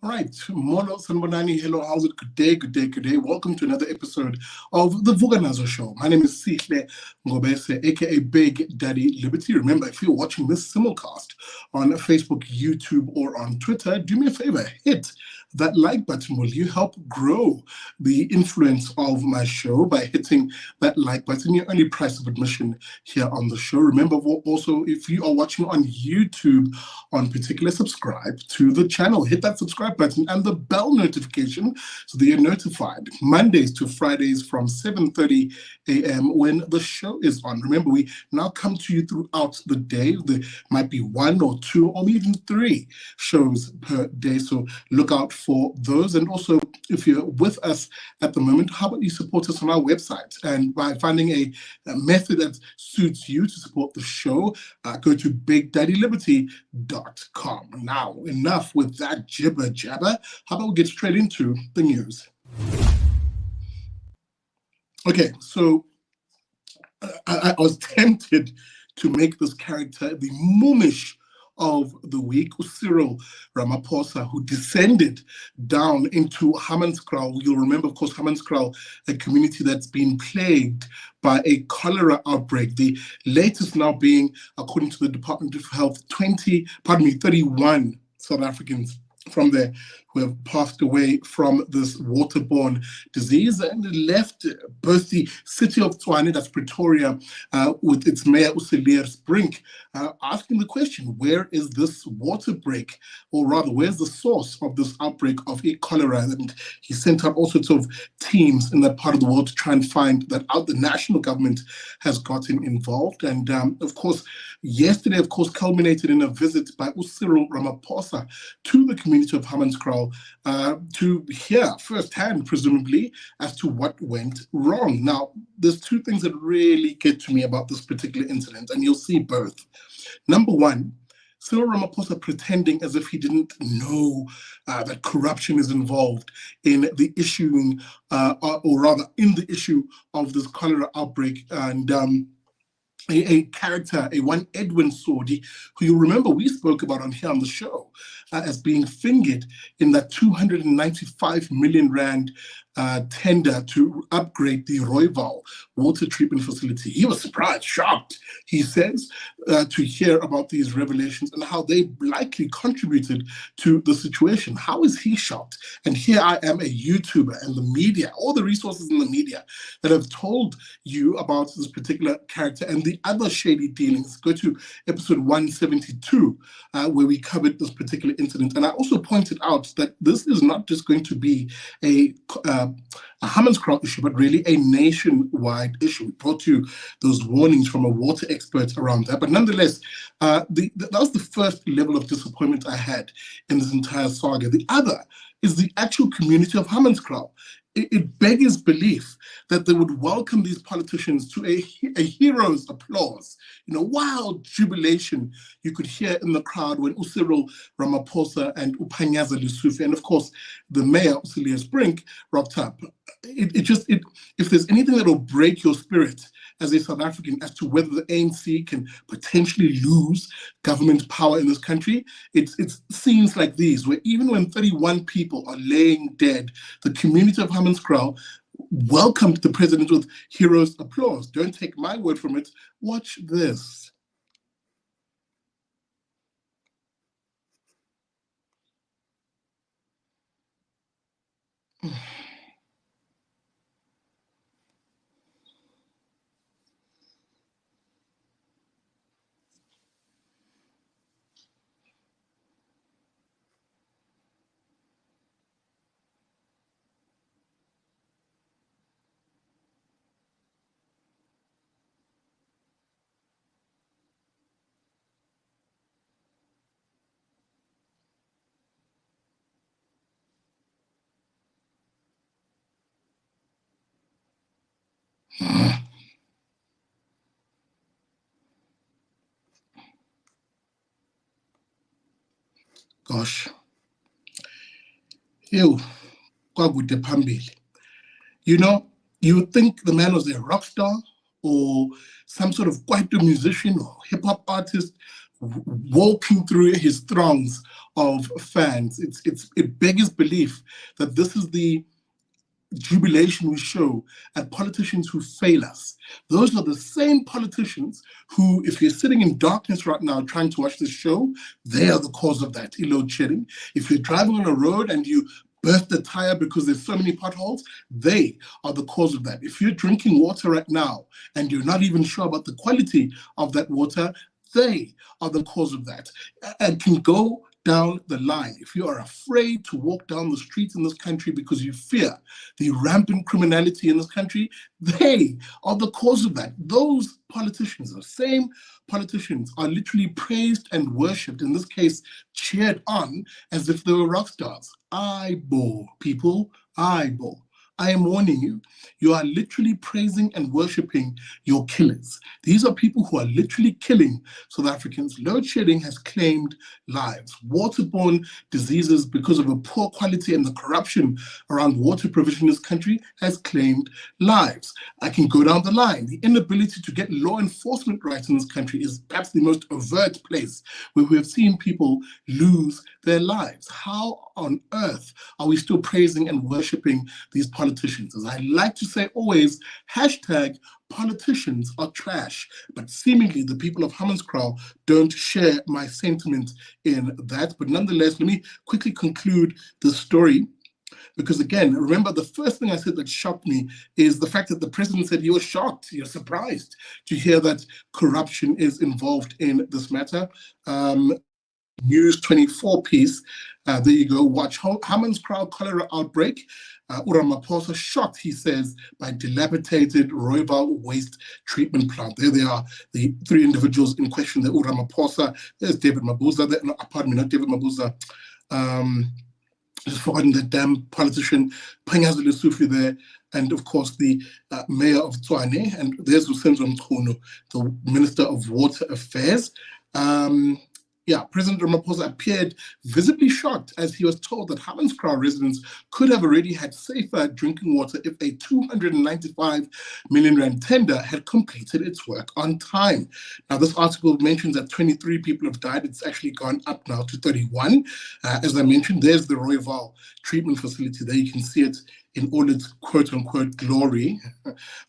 All right, Molo Sanbonani, hello, how's it? Good day, good day, good day. Welcome to another episode of the Vuka Nazo Show. My name is Sihle Ngobese, aka Big Daddy Liberty. Remember, if you're watching this simulcast on Facebook, YouTube, or on Twitter, do me a favor, hit that like button. Will you help grow the influence of my show by hitting that like button? Your only price of admission here on the show. Remember, also, if you are watching on YouTube on particular, subscribe to the channel. Hit that subscribe button and the bell notification so that you're notified Mondays to Fridays from 7:30 a.m. when the show is on. Remember, we now come to you throughout the day. There might be one or two or even three shows per day, so look out for those. And also, if you're with us at the moment, how about you support us on our website? And by finding a method that suits you to support the show, go to BigDaddyLiberty.com. Now, enough with that jibber jabber. How about we get straight into the news? Okay, so I was tempted to make this character the moomish of the week, Cyril Ramaphosa, who descended down into Hammanskraal. You'll remember, of course, Hammanskraal, a community that's been plagued by a cholera outbreak. The latest now being, according to the Department of Health, 31 South Africans from there who have passed away from this waterborne disease, and left both the city of Tshwane, that's Pretoria, with its mayor Usileer Brink, asking the question, where is this water break, or rather, where's the source of this outbreak of cholera? And he sent out all sorts of teams in that part of the world to try and find that out. The national government has gotten involved, and of course, yesterday, of course, culminated in a visit by Cyril Ramaphosa to the community of Hammanskraal, to hear firsthand, presumably, as to what went wrong. Now, there's two things that really get to me about this particular incident, and you'll see both. Number one, Cyril Ramaphosa pretending as if he didn't know that corruption is involved in the issuing, or rather in the issue of this cholera outbreak, and a character, one Edwin Sodi, who you remember we spoke about on here on the show as being fingered in that 295 million rand tender to upgrade the Rooiwal water treatment facility. He was surprised, shocked, he says, to hear about these revelations and how they likely contributed to the situation. How is he shocked? And here I am, a YouTuber, and the media, all the resources in the media that have told you about this particular character and the other shady dealings. Go to episode 172, where we covered this particular incident. And I also pointed out that this is not just going to be a Hammanskraal issue, but really a nationwide issue. We brought you those warnings from a water expert around that. But nonetheless, that was the first level of disappointment I had in this entire saga. The other is the actual community of Hammanskraal. It beggars belief that they would welcome these politicians to a hero's applause. You know, wild jubilation you could hear in the crowd when Cyril Ramaphosa and Upanyaza Lesufi, and of course the mayor Usileer Brink, rocked up. If there's anything that will break your spirit as a South African as to whether the ANC can potentially lose government power in this country, it's scenes like these, where even when 31 people are laying dead, the community of Hammanskraal welcomed the president with hero's applause. Don't take my word from it. Watch this. Gosh. Ew. Kwakude phambili. You know, you would think the man was a rock star or some sort of kwaito musician or hip-hop artist walking through his throngs of fans. It beggars belief that this is the jubilation we show at politicians who fail us. Those are the same politicians who, if you're sitting in darkness right now trying to watch this show, they are the cause of that, load shedding. If you're driving on a road and you burst the tire because there's so many potholes, they are the cause of that. If you're drinking water right now and you're not even sure about the quality of that water, they are the cause of that. And can go down the line. If you are afraid to walk down the streets in this country because you fear the rampant criminality in this country, they are the cause of that. Those politicians, the same politicians, are literally praised and worshipped, in this case, cheered on as if they were rock stars. Aibo, people, aibo. I am warning you, you are literally praising and worshipping your killers. These are people who are literally killing South Africans. Load shedding has claimed lives. Waterborne diseases, because of a poor quality and the corruption around water provision in this country, has claimed lives. I can go down the line. The inability to get law enforcement right in this country is perhaps the most overt place where we have seen people lose their lives. How on earth are we still praising and worshipping these politicians? As I like to say always, hashtag politicians are trash. But seemingly the people of Hammanskraal don't share my sentiment in that. But nonetheless, let me quickly conclude this story. Because again, remember, the first thing I said that shocked me is the fact that the president said he was shocked, he was surprised to hear that corruption is involved in this matter. News 24 piece. There you go. Watch Hammanskraal cholera outbreak. Ramaphosa shocked, he says, by dilapidated Rooiwal waste treatment plant. There they are, the three individuals in question. There, Ramaphosa. There's David Mabuza. There, no, pardon me, not David Mabuza. Just forgotten that damn politician, Panyaza Lesufi there, and of course the mayor of Tshwane, and there's Usenzo Mkhono, the Minister of Water Affairs. President Ramaphosa appeared visibly shocked as he was told that Hammanskraal residents could have already had safer drinking water if a 295 million rand tender had completed its work on time. Now, this article mentions that 23 people have died. It's actually gone up now to 31. As I mentioned, there's the Rooiwal treatment facility there. You can see it in all its quote-unquote glory.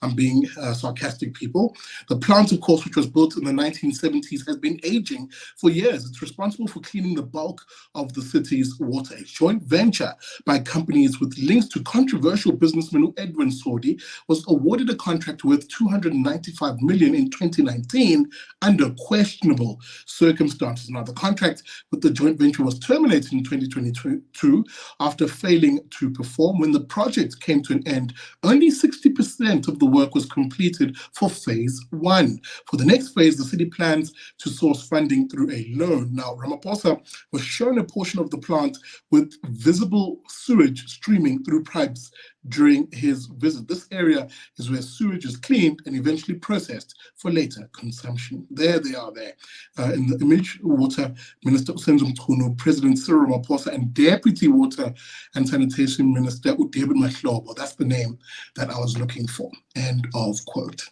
I'm being sarcastic, people. The plant, of course, which was built in the 1970s, has been aging for years. It's responsible for cleaning the bulk of the city's water. A joint venture by companies with links to controversial businessman Edwin Sodi was awarded a contract worth 295 million in 2019 under questionable circumstances. Now, the contract with the joint venture was terminated in 2022 after failing to perform. When the project came to an end, only 60% of the work was completed for phase one. For the next phase, the city plans to source funding through a loan. Now, Ramaphosa was shown a portion of the plant with visible sewage streaming through pipes during his visit. This area is where sewage is cleaned and eventually processed for later consumption. There they are there. In the image, Water Minister Usenzo Mkhono, President Cyril Ramaphosa, and Deputy Water and Sanitation Minister David Mahlobo. That's the name that I was looking for. End of quote.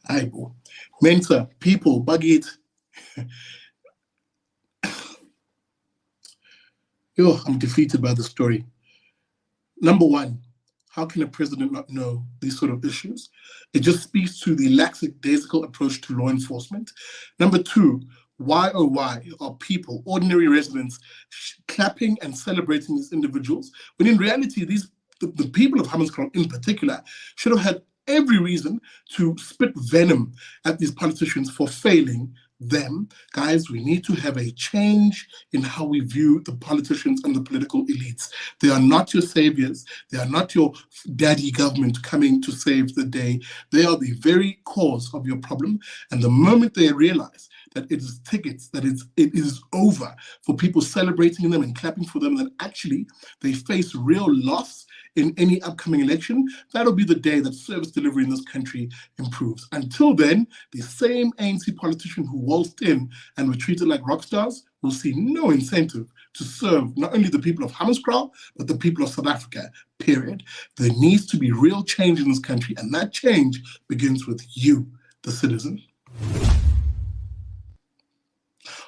Aibo. Mensa, people, Bagit. Yo, I'm defeated by the story. Number one, how can a president not know these sort of issues? It just speaks to the lackadaisical approach to law enforcement. Number two, why oh why are people, ordinary residents, clapping and celebrating these individuals, when in reality, the people of Hammanskraal in particular should have had every reason to spit venom at these politicians for failing them. Guys, we need to have a change in how we view the politicians and the political elites. They are not your saviors. They are not your daddy government coming to save the day. They are the very cause of your problem. And the moment they realize that it is tickets, that it is over for people celebrating them and clapping for them, that actually they face real loss in any upcoming election, that'll be the day that service delivery in this country improves. Until then, the same ANC politician who waltzed in and were treated like rock stars will see no incentive to serve not only the people of Hammanskraal, but the people of South Africa, period. There needs to be real change in this country, and that change begins with you, the citizen.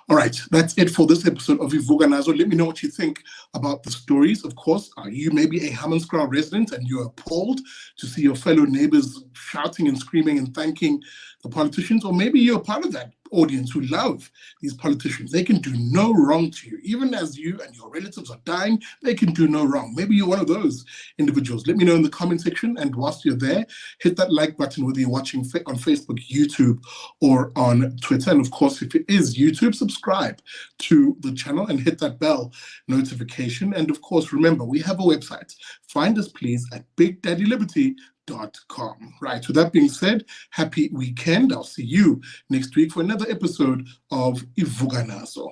All right, that's it for this episode of Vuka Nazo. Let me know what you think about the stories. Of course, are you maybe a Hammanskraal resident and you're appalled to see your fellow neighbors shouting and screaming and thanking the politicians? Or maybe you're part of that audience who love these politicians. They can do no wrong to you. Even as you and your relatives are dying, they can do no wrong. Maybe you're one of those individuals. Let me know in the comment section. And whilst you're there, hit that like button whether you're watching on Facebook, YouTube, or on Twitter. And of course, if it is YouTube, subscribe to the channel and hit that bell notification. And of course, remember, we have a website. Find us, please, at BigDaddyLiberty.com. Right, with that being said, happy weekend. I'll see you next week for another episode of Vuka Nazo.